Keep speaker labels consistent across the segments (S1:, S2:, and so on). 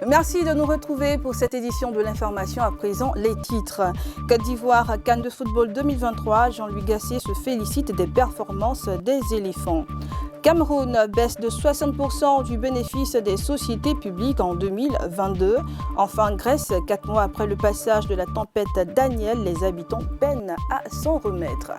S1: Merci de nous retrouver pour cette édition de l'information. À présent, les titres. Côte d'Ivoire, CAN de football 2023, Jean-Louis Gasset se félicite des performances des éléphants. Cameroun, baisse de 60% du bénéfice des sociétés publiques en 2022. Enfin, Grèce, 4 mois après le passage de la tempête Daniel, les habitants peinent à s'en remettre.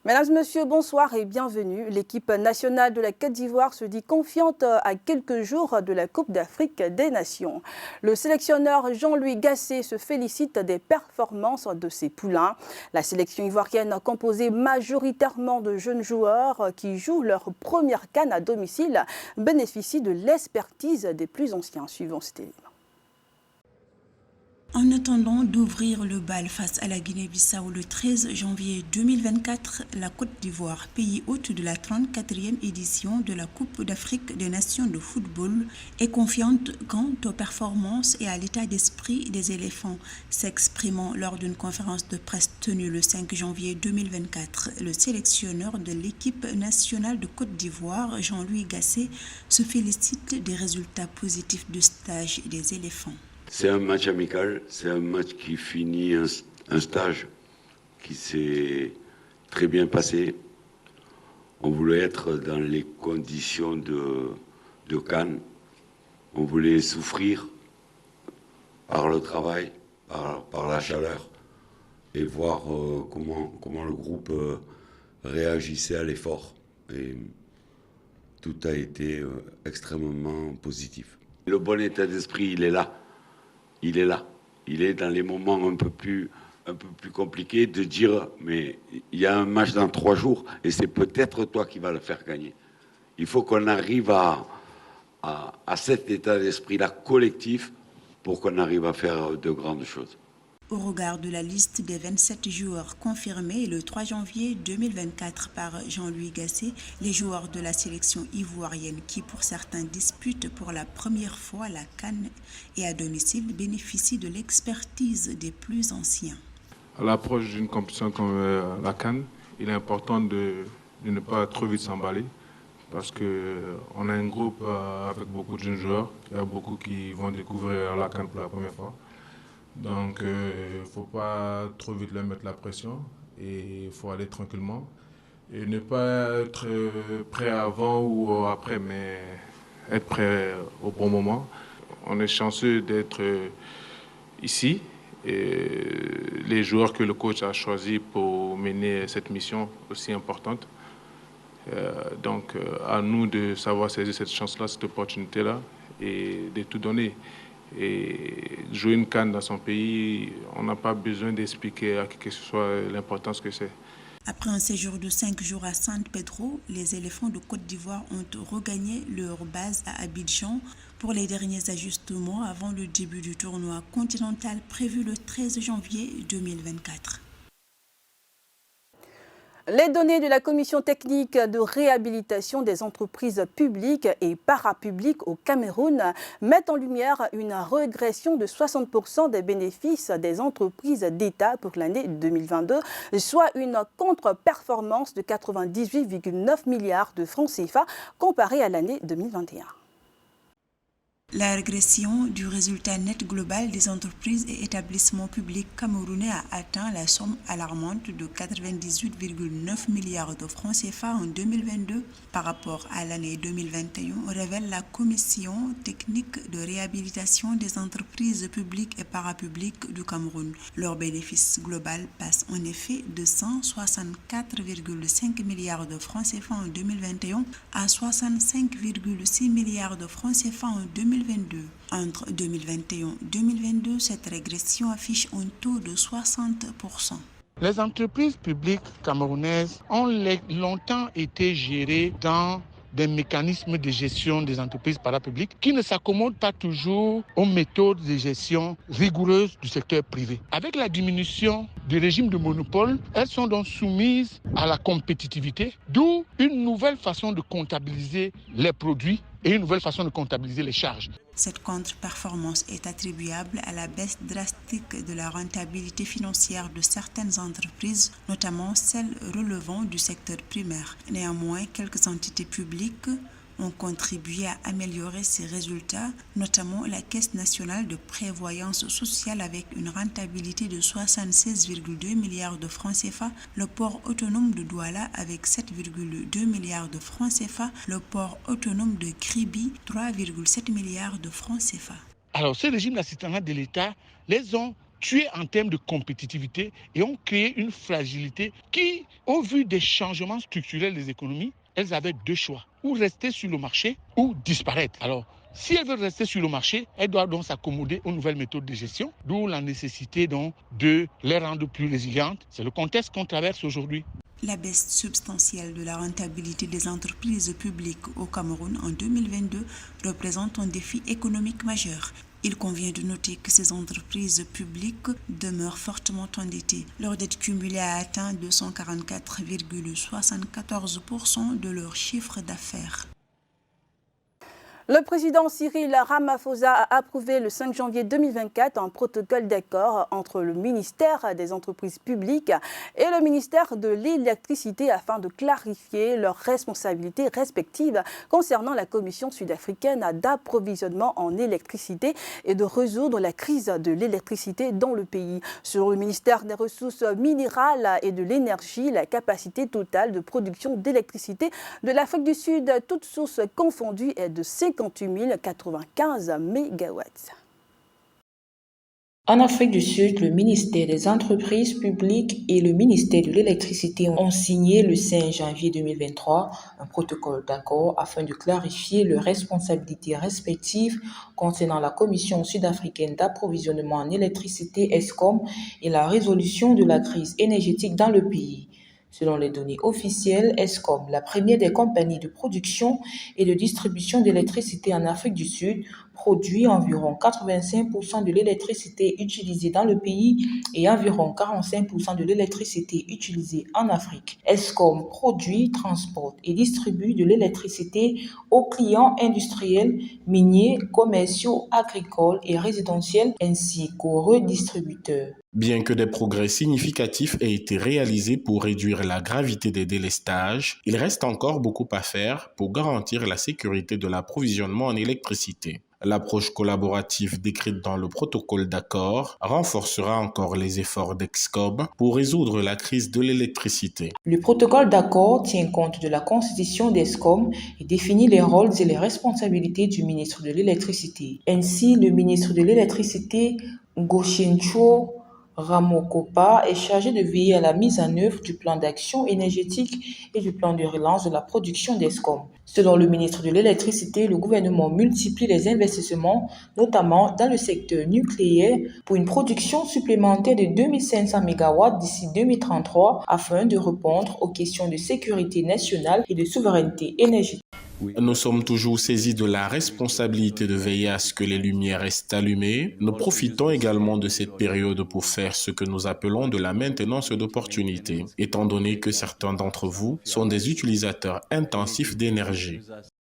S1: Mesdames et messieurs, bonsoir et bienvenue. L'équipe nationale de la Côte d'Ivoire se dit confiante à quelques jours de la Coupe d'Afrique des Nations. Le sélectionneur Jean-Louis Gasset se félicite des performances de ses poulains. La sélection ivoirienne, composée majoritairement de jeunes joueurs qui jouent leur première CAN à domicile, bénéficie de l'expertise des plus anciens. Suivons cet élément.
S2: En attendant d'ouvrir le bal face à la Guinée-Bissau le 13 janvier 2024, la Côte d'Ivoire, pays hôte de la 34e édition de la Coupe d'Afrique des Nations de football, est confiante quant aux performances et à l'état d'esprit des éléphants. S'exprimant lors d'une conférence de presse tenue le 5 janvier 2024, le sélectionneur de l'équipe nationale de Côte d'Ivoire, Jean-Louis Gasset, se félicite des résultats positifs du stage des éléphants.
S3: C'est un match amical, c'est un match qui finit un stage qui s'est très bien passé. On voulait être dans les conditions de CAN. On voulait souffrir par le travail, par la chaleur, et voir comment le groupe réagissait à l'effort. Et tout a été extrêmement positif. Le bon état d'esprit, il est là. Il est là. Il est dans les moments un peu plus compliqués de dire mais il y a un match dans 3 jours et c'est peut-être toi qui vas le faire gagner. Il faut qu'on arrive à cet état d'esprit-là collectif pour qu'on arrive à faire de grandes choses.
S2: Au regard de la liste des 27 joueurs confirmés le 3 janvier 2024 par Jean-Louis Gasset, les joueurs de la sélection ivoirienne qui pour certains disputent pour la première fois la CAN et à domicile bénéficient de l'expertise des plus anciens.
S4: À l'approche d'une compétition comme la CAN, il est important de ne pas trop vite s'emballer parce qu'on a un groupe avec beaucoup de jeunes joueurs. Il y a beaucoup qui vont découvrir la CAN pour la première fois. Donc, il ne faut pas trop vite leur mettre la pression et il faut aller tranquillement et ne pas être prêt avant ou après, mais être prêt au bon moment. On est chanceux d'être ici et les joueurs que le coach a choisis pour mener cette mission aussi importante. Donc, à nous de savoir saisir cette chance-là, cette opportunité-là et de tout donner. Et jouer une CAN dans son pays, on n'a pas besoin d'expliquer à qui que ce soit l'importance que c'est.
S2: Après un séjour de 5 jours à San Pedro, les éléphants de Côte d'Ivoire ont regagné leur base à Abidjan pour les derniers ajustements avant le début du tournoi continental prévu le 13 janvier 2024.
S1: Les données de la Commission technique de réhabilitation des entreprises publiques et parapubliques au Cameroun mettent en lumière une régression de 60% des bénéfices des entreprises d'État pour l'année 2022, soit une contre-performance de 98,9 milliards de francs CFA comparée à l'année 2021.
S2: La régression du résultat net global des entreprises et établissements publics camerounais a atteint la somme alarmante de 98,9 milliards de francs CFA en 2022 par rapport à l'année 2021, révèle la Commission technique de réhabilitation des entreprises publiques et parapubliques du Cameroun. Leur bénéfice global passe en effet de 164,5 milliards de francs CFA en 2021 à 65,6 milliards de francs CFA en 2022. Entre 2021 et 2022, cette régression affiche un taux de 60%.
S5: Les entreprises publiques camerounaises ont longtemps été gérées dans des mécanismes de gestion des entreprises parapubliques qui ne s'accommodent pas toujours aux méthodes de gestion rigoureuses du secteur privé. Avec la diminution du régime de monopole, elles sont donc soumises à la compétitivité, d'où une nouvelle façon de comptabiliser les produits et une nouvelle façon de comptabiliser les charges.
S2: Cette contre-performance est attribuable à la baisse drastique de la rentabilité financière de certaines entreprises, notamment celles relevant du secteur primaire. Néanmoins, quelques entités publiques ont contribué à améliorer ces résultats, notamment la Caisse nationale de prévoyance sociale avec une rentabilité de 76,2 milliards de francs CFA, le port autonome de Douala avec 7,2 milliards de francs CFA, le port autonome de Kribi 3,7 milliards de francs CFA.
S5: Alors, ce régime d'assistanat de l'État les ont tués en termes de compétitivité et ont créé une fragilité qui, au vu des changements structurels des économies, elles avaient deux choix, ou rester sur le marché ou disparaître. Alors, si elles veulent rester sur le marché, elles doivent donc s'accommoder aux nouvelles méthodes de gestion, d'où la nécessité donc de les rendre plus résilientes. C'est le contexte qu'on traverse aujourd'hui.
S2: La baisse substantielle de la rentabilité des entreprises publiques au Cameroun en 2022 représente un défi économique majeur. Il convient de noter que ces entreprises publiques demeurent fortement endettées. Leur dette cumulée a atteint 244,74% de leur chiffre d'affaires.
S1: Le président Cyril Ramaphosa a approuvé le 5 janvier 2024 un protocole d'accord entre le ministère des entreprises publiques et le ministère de l'électricité afin de clarifier leurs responsabilités respectives concernant la Commission sud-africaine d'approvisionnement en électricité et de résoudre la crise de l'électricité dans le pays. Sur le ministère des Ressources minérales et de l'énergie, la capacité totale de production d'électricité de l'Afrique du Sud, toutes sources confondues, est de 58 095 mégawatts.
S6: En Afrique du Sud, le ministère des Entreprises publiques et le ministère de l'Électricité ont signé le 5 janvier 2023 un protocole d'accord afin de clarifier leurs responsabilités respectives concernant la Commission sud-africaine d'approvisionnement en électricité ESCOM et la résolution de la crise énergétique dans le pays. Selon les données officielles, ESCOM, la première des compagnies de production et de distribution d'électricité en Afrique du Sud, produit environ 85% de l'électricité utilisée dans le pays et environ 45% de l'électricité utilisée en Afrique. ESCOM produit, transporte et distribue de l'électricité aux clients industriels, miniers, commerciaux, agricoles et résidentiels, ainsi qu'aux redistributeurs.
S7: Bien que des progrès significatifs aient été réalisés pour réduire la gravité des délestages, il reste encore beaucoup à faire pour garantir la sécurité de l'approvisionnement en électricité. L'approche collaborative décrite dans le protocole d'accord renforcera encore les efforts d'ESCOM pour résoudre la crise de l'électricité.
S6: Le protocole d'accord tient compte de la constitution d'ESCOM et définit les rôles et les responsabilités du ministre de l'Électricité. Ainsi, le ministre de l'Électricité, Ngoshencho Ramokopa, est chargé de veiller à la mise en œuvre du plan d'action énergétique et du plan de relance de la production d'ESCOM. Selon le ministre de l'Électricité, le gouvernement multiplie les investissements, notamment dans le secteur nucléaire, pour une production supplémentaire de 2500 MW d'ici 2033 afin de répondre aux questions de sécurité nationale et de souveraineté énergétique.
S7: Nous sommes toujours saisis de la responsabilité de veiller à ce que les lumières restent allumées. Nous profitons également de cette période pour faire ce que nous appelons de la maintenance d'opportunité, étant donné que certains d'entre vous sont des utilisateurs intensifs d'énergie.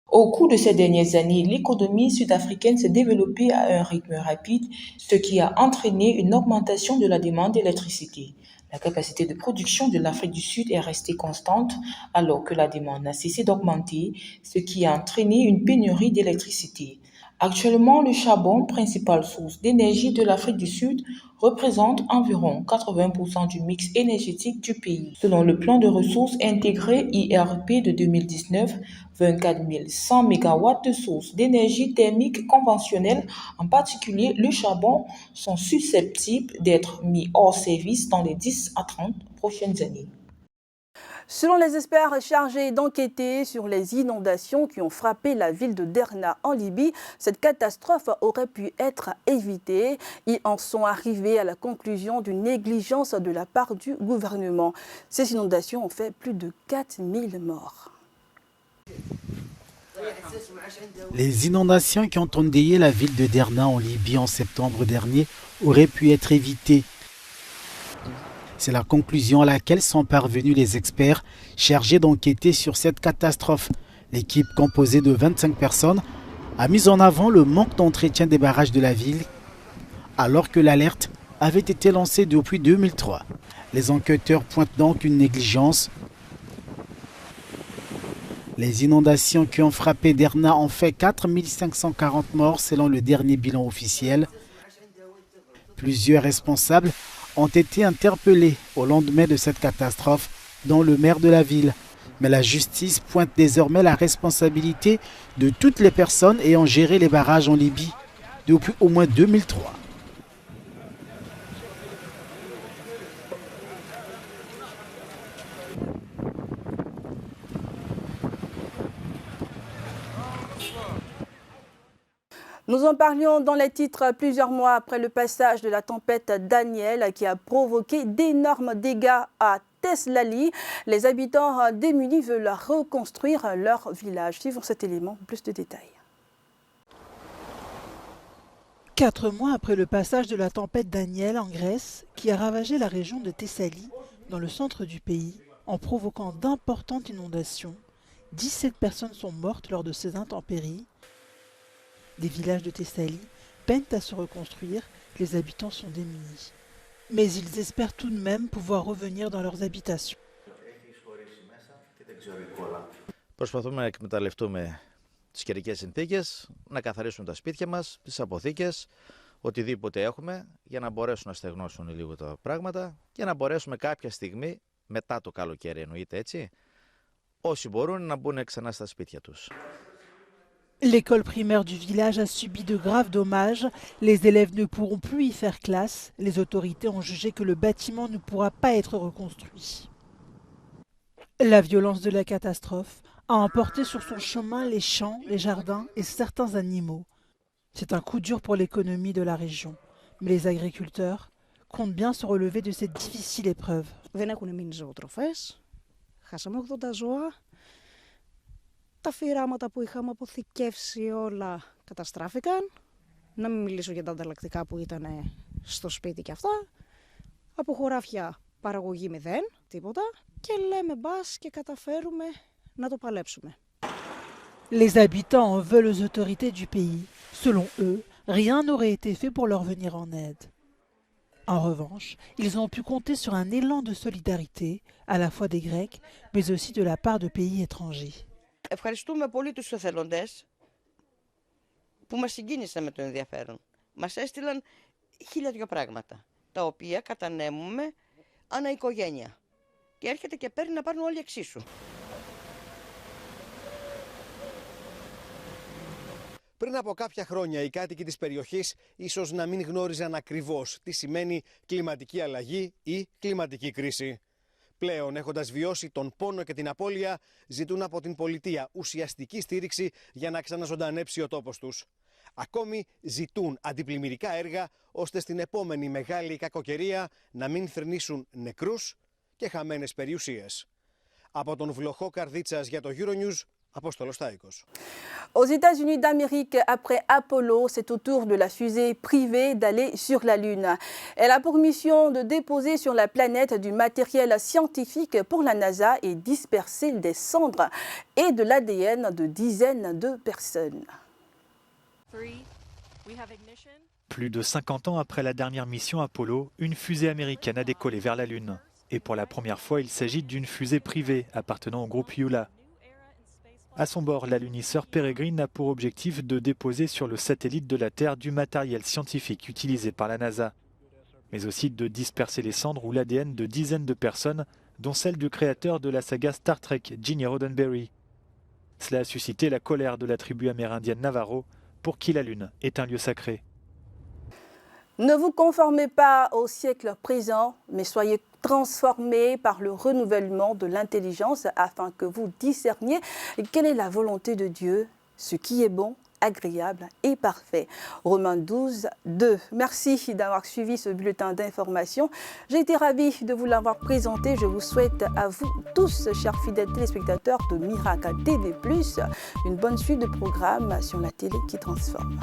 S6: Au cours de ces dernières années, l'économie sud-africaine s'est développée à un rythme rapide, ce qui a entraîné une augmentation de la demande d'électricité. La capacité de production de l'Afrique du Sud est restée constante alors que la demande n'a cessé d'augmenter, ce qui a entraîné une pénurie d'électricité. Actuellement, le charbon, principale source d'énergie de l'Afrique du Sud, représente environ 80% du mix énergétique du pays. Selon le plan de ressources intégré IRP de 2019, 24 100 MW de sources d'énergie thermique conventionnelle, en particulier le charbon, sont susceptibles d'être mis hors service dans les 10 à 30 prochaines années.
S1: Selon les experts chargés d'enquêter sur les inondations qui ont frappé la ville de Derna en Libye, cette catastrophe aurait pu être évitée. Ils en sont arrivés à la conclusion d'une négligence de la part du gouvernement. Ces inondations ont fait plus de 4000 morts.
S8: Les inondations qui ont endeuillé la ville de Derna en Libye en septembre dernier auraient pu être évitées. C'est la conclusion à laquelle sont parvenus les experts chargés d'enquêter sur cette catastrophe. L'équipe composée de 25 personnes a mis en avant le manque d'entretien des barrages de la ville, alors que l'alerte avait été lancée depuis 2003. Les enquêteurs pointent donc une négligence. Les inondations qui ont frappé Derna ont fait 4540 morts selon le dernier bilan officiel. Plusieurs responsables ont été interpellés au lendemain de cette catastrophe, dont le maire de la ville. Mais la justice pointe désormais la responsabilité de toutes les personnes ayant géré les barrages en Libye depuis au moins 2003.
S1: Nous en parlions dans les titres plusieurs mois après le passage de la tempête Daniel qui a provoqué d'énormes dégâts à Teslali. Les habitants démunis veulent reconstruire leur village. Suivons cet élément, plus de détails.
S9: 4 mois après le passage de la tempête Daniel en Grèce, qui a ravagé la région de Thessalie, dans le centre du pays, en provoquant d'importantes inondations, 17 personnes sont mortes lors de ces intempéries. Des villages de Thessalie peinent à se reconstruire, les habitants sont démunis. Mais ils espèrent tout de même pouvoir revenir dans leurs habitations.
S10: Προσπαθούμε να εκμεταλλευτούμε τις καιρικές συνθήκες, να καθαρίσουμε τα σπίτια μας, τις αποθήκες, οτιδήποτε έχουμε, για να μπορέσουν να στεγνώσουν λίγο τα πράγματα και να μπορέσουμε κάποια στιγμή, μετά το καλοκαίρι εννοείται έτσι, όσοι μπορούν να μπουν ξανά στα σπίτια τους.
S9: L'école primaire du village a subi de graves dommages. Les élèves ne pourront plus y faire classe. Les autorités ont jugé que le bâtiment ne pourra pas être reconstruit. La violence de la catastrophe a emporté sur son chemin les champs, les jardins et certains animaux. C'est un coup dur pour l'économie de la région. Mais les agriculteurs comptent bien se relever de cette difficile épreuve.
S11: Τα φυράματα που είχαμε αποθηκεύσει όλα καταστράφηκαν. Να μην μιλήσω για τα ανταλλακτικά που ήταν στο σπίτι και αυτά. Από χωράφια παραγωγή 0, τίποτα. Και λέμε μπας και καταφέρουμε να το παλέψουμε.
S9: Les habitants en veulent aux autorités du pays. Selon eux, rien n'aurait été fait pour leur venir en aide. En revanche, ils ont pu compter sur un élan de solidarité, à la fois des Grecs, mais aussi de la part de pays étrangers.
S12: Ευχαριστούμε πολύ τους εθελοντές που μας συγκίνησαν με το ενδιαφέρον. Μας έστειλαν 1002 πράγματα, τα οποία κατανέμουμε ανά οικογένεια. Και έρχεται και παίρνει να πάρουν όλοι εξίσου.
S13: Πριν από κάποια χρόνια, οι κάτοικοι της περιοχής ίσως να μην γνώριζαν ακριβώς τι σημαίνει κλιματική αλλαγή ή κλιματική κρίση. Πλέον, έχοντας βιώσει τον πόνο και την απώλεια, ζητούν από την πολιτεία ουσιαστική στήριξη για να ξαναζωντανέψει ο τόπος τους. Ακόμη ζητούν αντιπλημμυρικά έργα, ώστε στην επόμενη μεγάλη κακοκαιρία να μην θρηνήσουν νεκρούς και χαμένες περιουσίες. Από τον βλοχό Καρδίτσας για το Euronews, Apostolo Staikos.
S1: Aux États-Unis d'Amérique, après Apollo, c'est au tour de la fusée privée d'aller sur la Lune. Elle a pour mission de déposer sur la planète du matériel scientifique pour la NASA et disperser des cendres et de l'ADN de dizaines de personnes.
S14: Plus de 50 ans après la dernière mission Apollo, une fusée américaine a décollé vers la Lune. Et pour la première fois, il s'agit d'une fusée privée appartenant au groupe Yula. À son bord, l'alunisseur Peregrine a pour objectif de déposer sur le satellite de la Terre du matériel scientifique utilisé par la NASA, mais aussi de disperser les cendres ou l'ADN de dizaines de personnes, dont celle du créateur de la saga Star Trek, Gene Roddenberry. Cela a suscité la colère de la tribu amérindienne Navajo, pour qui la Lune est un lieu sacré.
S1: Ne vous conformez pas au siècle présent, mais soyez transformés par le renouvellement de l'intelligence afin que vous discerniez quelle est la volonté de Dieu, ce qui est bon, agréable et parfait. Romains 12, 2. Merci d'avoir suivi ce bulletin d'information. J'ai été ravie de vous l'avoir présenté. Je vous souhaite à vous tous, chers fidèles téléspectateurs de Miracle TV+, une bonne suite de programmes sur la télé qui transforme.